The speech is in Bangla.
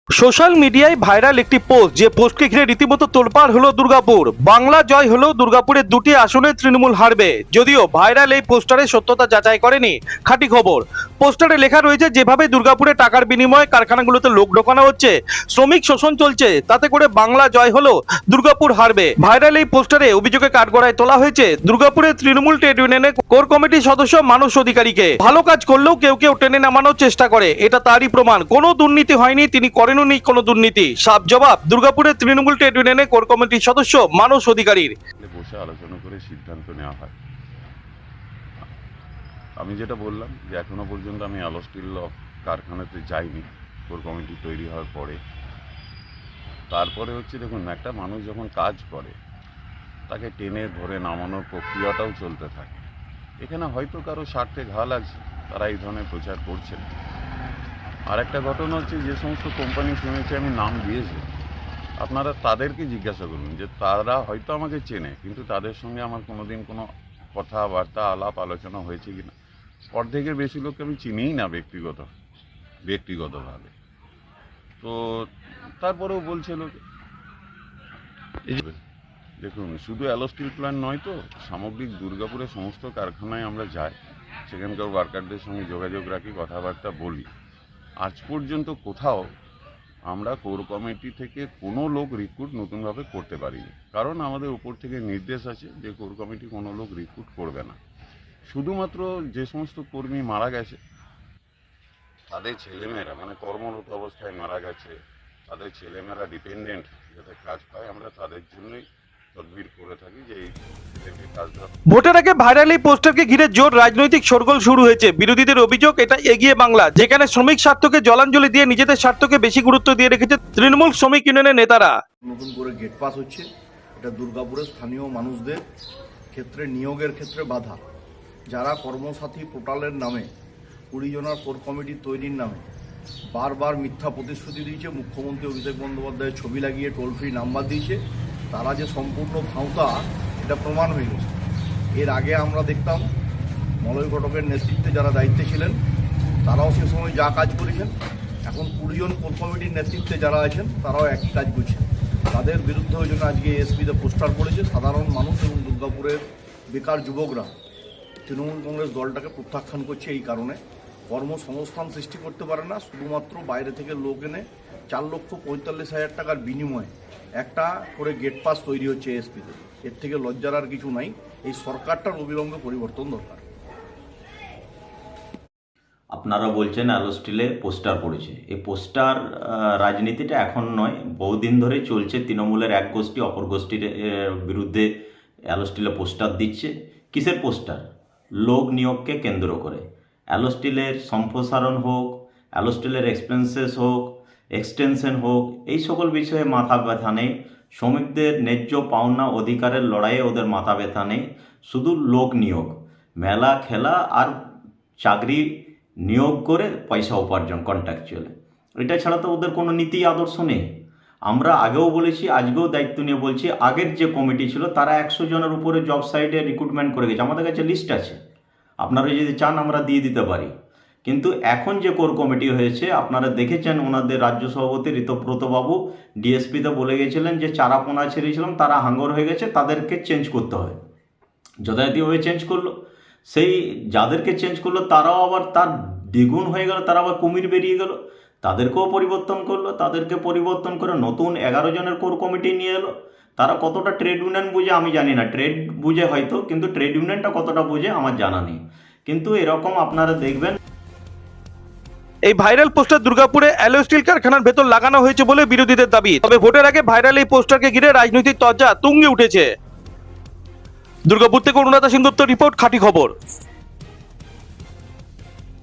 সোশ্যাল মিডিয়ায় ভাইরাল একটি পোস্ট, যে পোস্টকে ঘিরে রীতিমতো তোলপাড় হলো দুর্গাপুর। বাংলা জয় হলেও দুর্গাপুরের দুটি আসনে তৃণমূল হারবে। যদিও ভাইরাল এই পোস্টারের সত্যতা যাচাই করেনি খাঁটি খবর। পোস্টারে লেখা রয়েছে, যেভাবে দুর্গাপুরে টাকার বিনিময়ে কারখানাগুলোতে লোক ঢোকানো হচ্ছে, শ্রমিক শোষণ চলছে, তাতে করে বাংলা জয় হলেও দুর্গাপুর হারবে। ভাইরাল এই পোস্টারে অভিযোগে কাঠগড়ায় তোলা হয়েছে দুর্গাপুরের তৃণমূল ট্রেড ইউনিয়নের কোর কমিটির সদস্য মানস অধিকারীকে। ভালো কাজ করলেও কেউ কেউ টেনে নামানোর চেষ্টা করে, এটা তারই প্রমাণ। কোনো দুর্নীতি হয়নি, তিনি করেননি কোনো দুর্নীতি। সাফ জবাব দুর্গাপুরের তৃণমূল ট্রেড ইউনিয়নের কোর কমিটির সদস্য মানস অধিকারীর। বসে আলোচনা করে সিদ্ধান্ত নেওয়া হয়। আমি যেটা বললাম যে এখনো পর্যন্ত আমি আলো স্টিল কারখানাতে যাইনি কোর কমিটি তৈরি হওয়ার পরে। তারপরে হচ্ছে দেখুন, একটা মানুষ যখন কাজ করে তাকে টেনে ধরে নামানোর প্রক্রিয়াটাও চলতে থাকে। এখানে হয়তো কারো স্বার্থে ঘা লাগছে, তারা এই ধরনের প্রচার করছেন। আর একটা ঘটনা হচ্ছে, যে সমস্ত কোম্পানি শুনেছি আমি নাম দিয়েছি, আপনারা তাদেরকে জিজ্ঞাসা করুন যে তারা হয়তো আমাকে চেনে, কিন্তু তাদের সঙ্গে আমার কোনোদিন কোনো কথাবার্তা আলাপ আলোচনা হয়েছে কিনা। অর্ধেকের বেশি লোককে আমি চিনিই না ব্যক্তিগতভাবে। তো তারপরেও বলছে লোকে। দেখুন, শুধু অ্যালো স্টিল প্ল্যান্ট নয় তো, সামগ্রিক দুর্গাপুরের সমস্ত কারখানায় আমরা যাই, সেখানকার ওয়ার্কারদের সঙ্গে যোগাযোগ রাখি, কথাবার্তা বলি। আজ পর্যন্ত কোথাও আমরা কোর কমিটি থেকে কোনো লোক রিক্রুট নতুনভাবে করতে পারিনি, কারণ আমাদের উপর থেকে নির্দেশ আছে যে কোর কমিটি কোনো লোক রিক্রুট করবে না। শুধুমাত্র যে সমস্ত কর্মী মারা গেছে, তাদের ছেলেমেয়েরা মানে কর্মরত অবস্থায় মারা গেছে, তাদের ছেলেমেয়েরা ডিপেন্ডেন্ট যাতে কাজ পায়, আমরা তাদের জন্যই তদবির করে থাকি যে এই কাজটা। ভোটের আগে ভাইরাল এই পোস্টারকে ঘিরে জোর রাজনৈতিক শোরগোল শুরু হয়েছে। বিরোধীদের অভিযোগ, এটা এগিয়ে বাংলা, যেখানে শ্রমিক স্বার্থকে জলাঞ্জলি দিয়ে নিজেদের স্বার্থকে বেশি গুরুত্ব দিয়ে রেখেছে তৃণমূল শ্রমিক ইউনিয়নের নেতারা। নতুন করে গেট পাস হচ্ছে, এটা দুর্গাপুরের স্থানীয় মানুষদের ক্ষেত্রে নিয়োগের ক্ষেত্রে বাধা। যারা কর্মসাথী পোর্টালের নামে 20 জনের কোর কমিটি তৈরির নামে বারবার মিথ্যা প্রতিশ্রুতি দিয়েছে, মুখ্যমন্ত্রী অভিষেক বন্দ্যোপাধ্যায়ের ছবি লাগিয়ে টোল ফ্রি নাম্বার দিয়েছে, তারা যে সম্পূর্ণ ভাঁওতা এটা প্রমাণ হয়ে গেছে। এর আগে আমরা দেখতাম মলয় ঘটকের নেতৃত্বে যারা দায়িত্বে ছিলেন তারাও সে সময় যা কাজ করেছেন, এখন 20 জন কোর কমিটির নেতৃত্বে যারা আছেন তারাও একই কাজ করছেন। তাদের বিরুদ্ধে ওই জন্য আজকে এসপিতে পোস্টার পড়েছে। সাধারণ মানুষ এবং দুর্গাপুরের বেকার যুবকরা তৃণমূল কংগ্রেস দলটাকে প্রত্যাখ্যান করছে। এই কারণে কর্মসংস্থান সৃষ্টি করতে পারে না, শুধুমাত্র বাইরে থেকে লোক এনে 4,45,000 টাকার বিনিময়ে একটা করে গেট পাস তৈরি হচ্ছে এসপিতে। এর থেকে লজ্জার আর কিছু নাই। এই সরকারটার অবিলম্বে পরিবর্তন দরকার। আপনারা বলছেন অ্যালো স্টিলে পোস্টার পড়েছে। এই পোস্টার রাজনীতিটা এখন নয়, বহুদিন ধরে চলছে। তৃণমূলের এক গোষ্ঠী অপর গোষ্ঠীর বিরুদ্ধে অ্যালো স্টিলে পোস্টার দিচ্ছে। কিসের পোস্টার? লোক নিয়োগকে কেন্দ্র করে। অ্যালো স্টিলের সম্প্রসারণ হোক, অ্যালো স্টিলের এক্সপেন্সেস হোক, এক্সটেনশন হোক, এই সকল বিষয়ে মাথা ব্যথা নেই। শ্রমিকদের ন্যায্য পাওনা অধিকারের লড়াইয়ে ওদের মাথা ব্যথা নেই। শুধু লোক নিয়োগ, মেলা খেলা আর চাকরি নিয়োগ করে পয়সা উপার্জন কন্ট্রাকচুয়ালি। এটা ছাড়া তো ওদের কোনো নীতি আদর্শ নেই। আমরা আগেও বলেছি, আজকেও দায়িত্ব নিয়ে বলছি, আগের যে কমিটি ছিল তারা 100 জনের উপরে জব সাইটে রিক্রুটমেন্ট করে গেছে। আমাদের কাছে লিস্ট আছে, আপনারা যদি চান আমরা দিয়ে দিতে পারি। কিন্তু এখন যে কোর কমিটি হয়েছে, আপনারা দেখেছেন ওনাদের রাজ্য সভাপতি ঋতব্রতবাবু ডিএসপিতে বলে গেছিলেন যে চারা পোনা ছেড়েছিলাম, তারা হাঙ্গর হয়ে গেছে, তাদেরকে চেঞ্জ করতে হয়। যথাযথভাবে চেঞ্জ করলো। সেই যাদেরকে চেঞ্জ করলো তারাও আবার তার দ্বিগুণ হয়ে গেল, তারা আবার কুমির বেরিয়ে গেল, তাদেরকেও পরিবর্তন করলো। তাদেরকে পরিবর্তন করে নতুন 11 জনের কোর কমিটি নিয়ে এলো। তারা কতটা ট্রেড ইউনিয়ন বুঝে আমি জানি না, ট্রেড বুঝে হয়তো, কিন্তু ট্রেড ইউনিয়নটা কতটা বুঝে আমার জানা নেই। কিন্তু এরকম আপনারা দেখবেন। এই ভাইরাল পোস্টার দুর্গাপুরে অ্যালো স্টিল কারখানার ভেতর লাগানো হয়েছে বলে বিরোধীদের দাবি। তবে ভোটের আগে ভাইরাল এই পোস্টারকে ঘিরে রাজনৈতিক তরজা তুঙ্গে উঠেছে। দুর্গাপুর থেকে অনুরাধা সিংগুপ্ত রিপোর্ট, খাঁটি খবর।